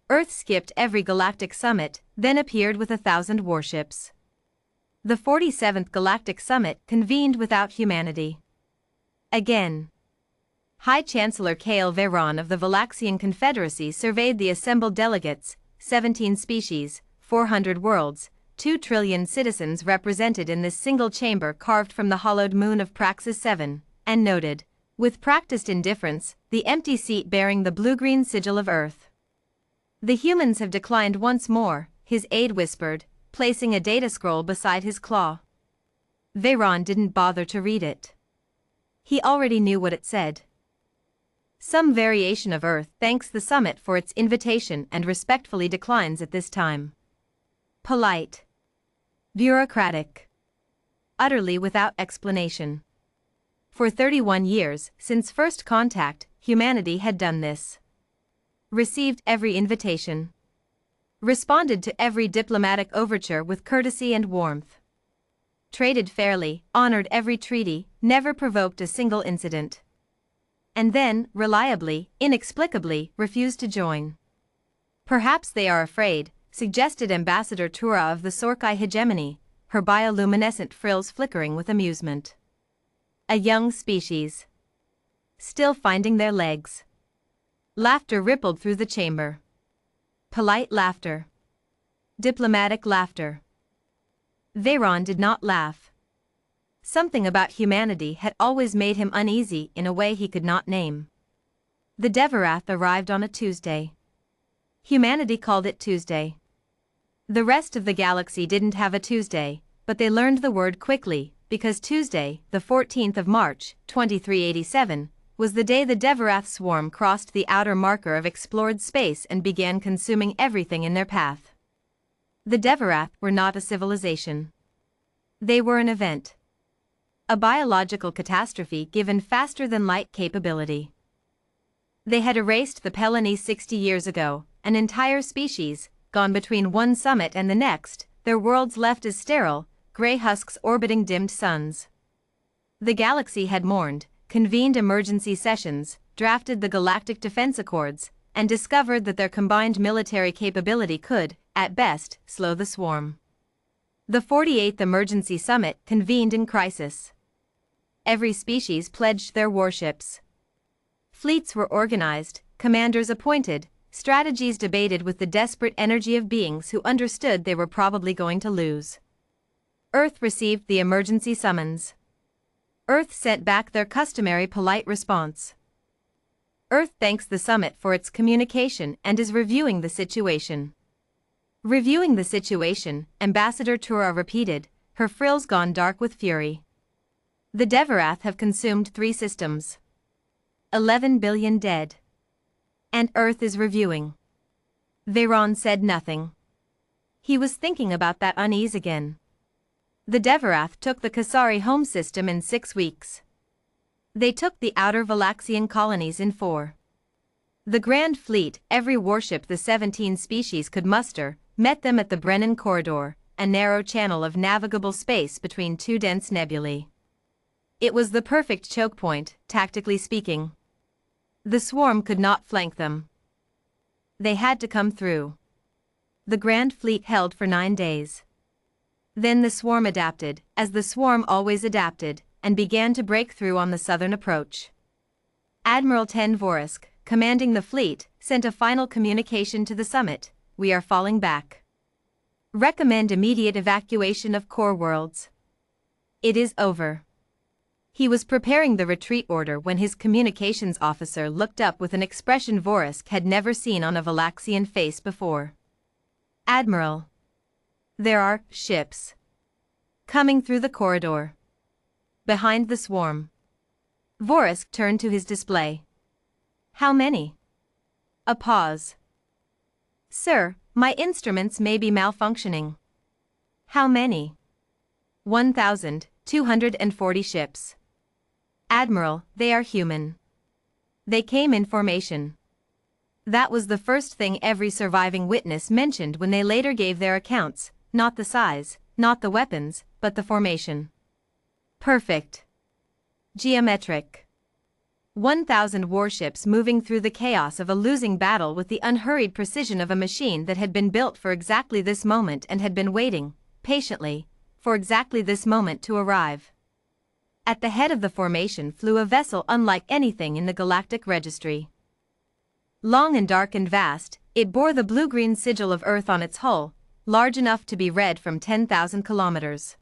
Earth skipped every Galactic Summit, then appeared with 1,000 warships. The 47th Galactic Summit convened without humanity. Again. High Chancellor Kael Veyron of the Valaxian Confederacy surveyed the assembled delegates, 17 species, 400 worlds, 2 trillion citizens represented in this single chamber carved from the hollowed moon of Praxis 7, and noted, with practiced indifference, the empty seat bearing the blue-green sigil of Earth. "The humans have declined once more," his aide whispered, placing a data scroll beside his claw. Veyron didn't bother to read it. He already knew what it said. Some variation of Earth thanks the summit for its invitation and respectfully declines at this time. Polite. Bureaucratic. Utterly without explanation. For 31 years, since first contact, humanity had done this. Received every invitation. Responded to every diplomatic overture with courtesy and warmth. Traded fairly, honored every treaty, never provoked a single incident. And then, reliably, inexplicably, refused to join. "Perhaps they are afraid," suggested Ambassador Tura of the Sorkai hegemony, her bioluminescent frills flickering with amusement. A young species. Still finding their legs. Laughter rippled through the chamber. Polite laughter. Diplomatic laughter. Veyron did not laugh. Something about humanity had always made him uneasy in a way he could not name. The Devarath arrived on a Tuesday. Humanity called it Tuesday. The rest of the galaxy didn't have a Tuesday, but they learned the word quickly, because Tuesday, the 14th of March, 2387, was the day the Devarath swarm crossed the outer marker of explored space and began consuming everything in their path. The Devarath were not a civilization. They were an event. A biological catastrophe given faster-than-light capability. They had erased the Pelani 60 years ago, an entire species, gone between one summit and the next, their worlds left as sterile, gray husks orbiting dimmed suns. The galaxy had mourned, convened emergency sessions, drafted the Galactic Defense Accords, and discovered that their combined military capability could, at best, slow the swarm. The 48th Emergency Summit convened in crisis. Every species pledged their warships. Fleets were organized, commanders appointed, strategies debated with the desperate energy of beings who understood they were probably going to lose. Earth received the emergency summons. Earth sent back their customary polite response. Earth thanks the summit for its communication and is reviewing the situation. Reviewing the situation, Ambassador Tura repeated, her frills gone dark with fury. The Devarath have consumed 3 systems. 11 billion dead. And Earth is reviewing. Veyron said nothing. He was thinking about that unease again. The Devarath took the Kasari home system in 6 weeks. They took the outer Valaxian colonies in 4. The Grand Fleet, every warship the 17 species could muster, met them at the Brennan Corridor, a narrow channel of navigable space between 2 dense nebulae. It was the perfect choke point, tactically speaking. The swarm could not flank them. They had to come through. The Grand Fleet held for 9 days. Then the swarm adapted, as the swarm always adapted, and began to break through on the southern approach. Admiral Ten Vorisk, commanding the fleet, sent a final communication to the summit: "We are falling back. Recommend immediate evacuation of core worlds. It is over." He was preparing the retreat order when his communications officer looked up with an expression Vorisk had never seen on a Valaxian face before. "Admiral. There are ships coming through the corridor. Behind the swarm." Vorisk turned to his display. "How many?" A pause. "Sir, my instruments may be malfunctioning." "How many?" 1,240 ships. "Admiral, they are human. They came in formation." That was the first thing every surviving witness mentioned when they later gave their accounts, not the size, not the weapons, but the formation. Perfect. Geometric. 1,000 warships moving through the chaos of a losing battle with the unhurried precision of a machine that had been built for exactly this moment and had been waiting, patiently, for exactly this moment to arrive. At the head of the formation flew a vessel unlike anything in the galactic registry. Long and dark and vast, it bore the blue-green sigil of Earth on its hull, large enough to be read from 10,000 kilometers.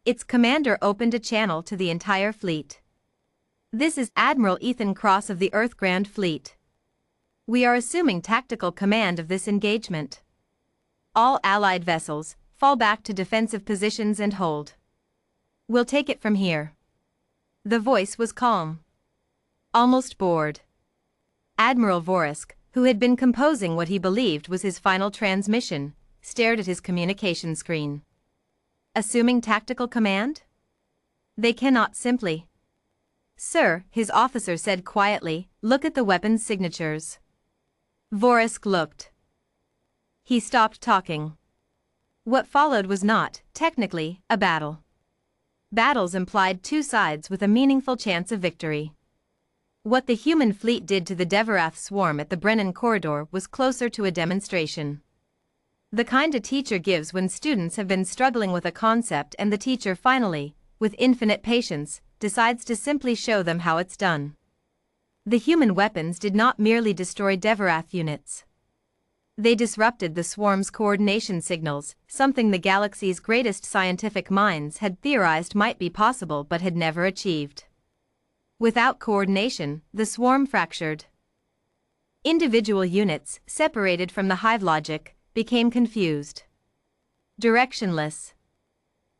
Its commander opened a channel to the entire fleet. "This is Admiral Ethan Cross of the Earth Grand Fleet. We are assuming tactical command of this engagement. All Allied vessels, fall back to defensive positions and hold. We'll take it from here." The voice was calm. Almost bored. Admiral Vorisk, who had been composing what he believed was his final transmission, stared at his communication screen. Assuming tactical command? They cannot simply. "Sir," his officer said quietly, "look at the weapons signatures." Vorisk looked. He stopped talking. What followed was not, technically, a battle. Battles implied two sides with a meaningful chance of victory. What the human fleet did to the Devarath swarm at the Brennan corridor was closer to a demonstration. The kind a teacher gives when students have been struggling with a concept and the teacher finally, with infinite patience, decides to simply show them how it's done. The human weapons did not merely destroy Devarath units. They disrupted the swarm's coordination signals, something the galaxy's greatest scientific minds had theorized might be possible but had never achieved. Without coordination, the swarm fractured. Individual units, separated from the hive logic, became confused. Directionless.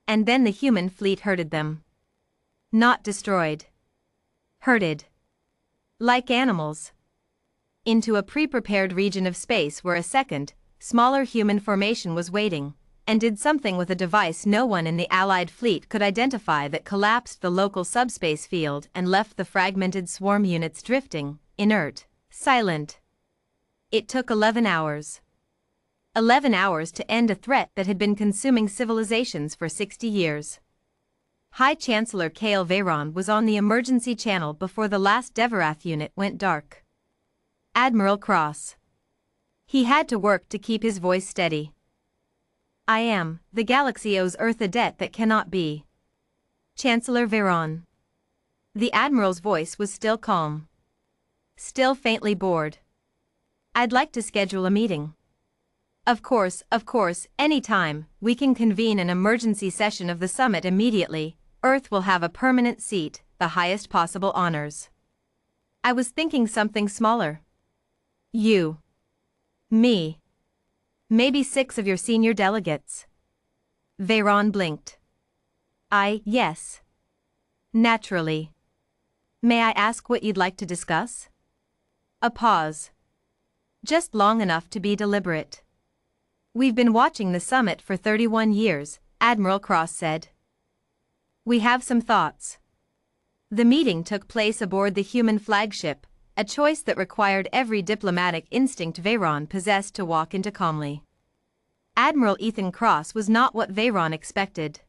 And then the human fleet herded them. Not destroyed. Herded. Like animals. Into a pre-prepared region of space where a second, smaller human formation was waiting, and did something with a device no one in the Allied fleet could identify that collapsed the local subspace field and left the fragmented swarm units drifting, inert, silent. It took 11 hours. 11 hours to end a threat that had been consuming civilizations for 60 years. High Chancellor Kale Veyron was on the emergency channel before the last Devarath unit went dark. Admiral Cross. He had to work to keep his voice steady. "I am, the galaxy owes Earth a debt that cannot be. Chancellor Veyron." The Admiral's voice was still calm. Still faintly bored. "I'd like to schedule a meeting." Of course, any time, we can convene an emergency session of the summit immediately. Earth will have a permanent seat, the highest possible honors. I was thinking something smaller. You. Me. Maybe 6 of your senior delegates. Veyron blinked. Yes. Naturally. May I ask what you'd like to discuss? A pause. Just long enough to be deliberate. We've been watching the summit for 31 years, Admiral Cross said. We have some thoughts. The meeting took place aboard the human flagship, a choice that required every diplomatic instinct Veyron possessed to walk into calmly. Admiral Ethan Cross was not what Veyron expected.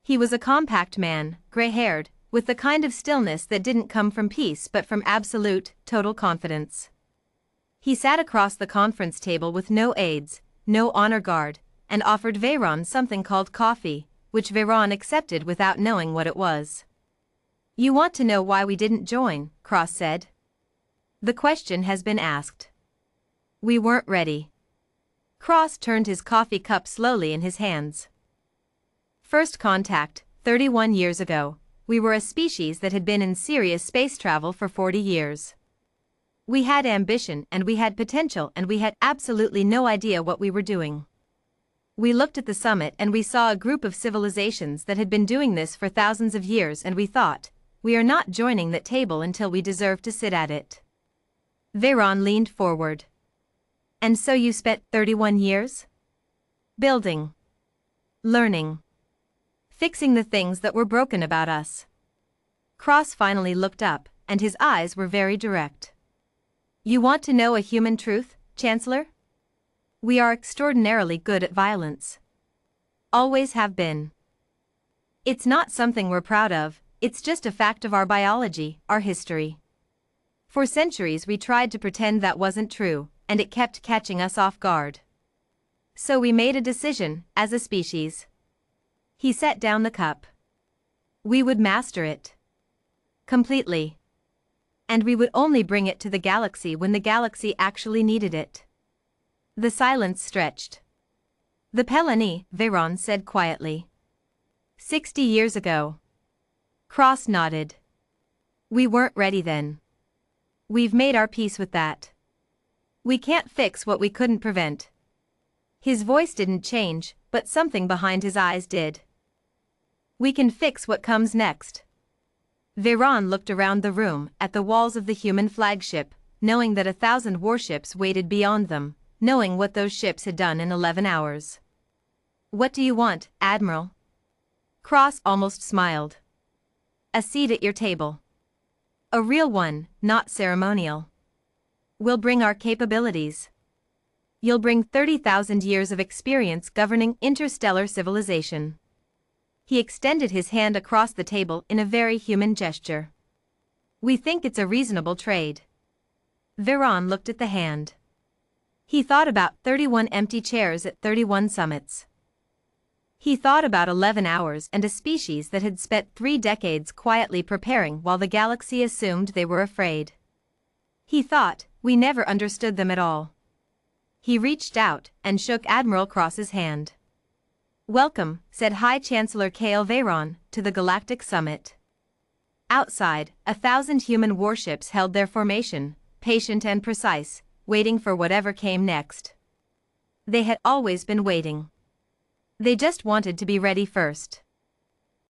He was a compact man, gray-haired, with the kind of stillness that didn't come from peace but from absolute, total confidence. He sat across the conference table with no aides, no honor guard, and offered Veyron something called coffee, which Veyron accepted without knowing what it was. You want to know why we didn't join, Cross said. The question has been asked. We weren't ready. Cross turned his coffee cup slowly in his hands. First contact, 31 years ago, we were a species that had been in serious space travel for 40 years. We had ambition and we had potential and we had absolutely no idea what we were doing. We looked at the summit and we saw a group of civilizations that had been doing this for thousands of years and we thought, we are not joining that table until we deserve to sit at it. Veyron leaned forward. And so you spent 31 years? Building. Learning. Fixing the things that were broken about us. Cross finally looked up, and his eyes were very direct. You want to know a human truth, Chancellor? We are extraordinarily good at violence. Always have been. It's not something we're proud of, it's just a fact of our biology, our history. For centuries we tried to pretend that wasn't true, and it kept catching us off guard. So we made a decision, as a species. He set down the cup. We would master it. Completely. And we would only bring it to the galaxy when the galaxy actually needed it. The silence stretched. The Pelani, Veyron said quietly. 60 years ago. Cross nodded. We weren't ready then. We've made our peace with that. We can't fix what we couldn't prevent. His voice didn't change, but something behind his eyes did. We can fix what comes next. Veyron looked around the room, at the walls of the human flagship, knowing that 1,000 warships waited beyond them, knowing what those ships had done in 11 hours. What do you want, Admiral? Cross almost smiled. A seat at your table. A real one, not ceremonial. We'll bring our capabilities. You'll bring 30,000 years of experience governing interstellar civilization. He extended his hand across the table in a very human gesture. We think it's a reasonable trade. Veyron looked at the hand. He thought about 31 empty chairs at 31 summits. He thought about 11 hours and a species that had spent 3 decades quietly preparing while the galaxy assumed they were afraid. He thought, we never understood them at all. He reached out and shook Admiral Cross's hand. Welcome, said High Chancellor Kale Veyron, to the Galactic Summit. Outside, 1,000 human warships held their formation, patient and precise, waiting for whatever came next. They had always been waiting. They just wanted to be ready first.